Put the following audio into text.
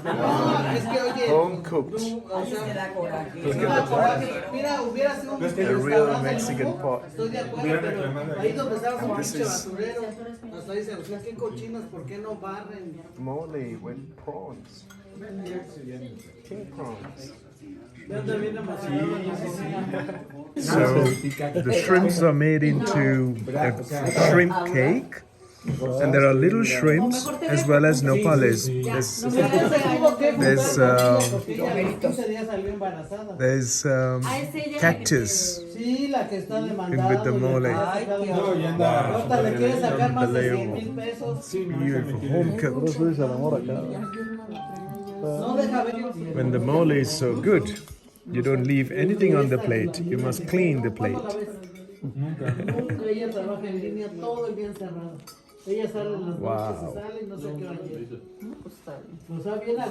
Home cooked. A real Mexican pot. This is mole with prawns. King prawns. So the shrimps are made into a shrimp cake. And there are little shrimps as well as nopales. There's cactus in with the mole. Wow. Unbelievable. Beautiful. Home cooked. When the mole is so good, you don't leave anything on the plate. You must clean the plate. Wow.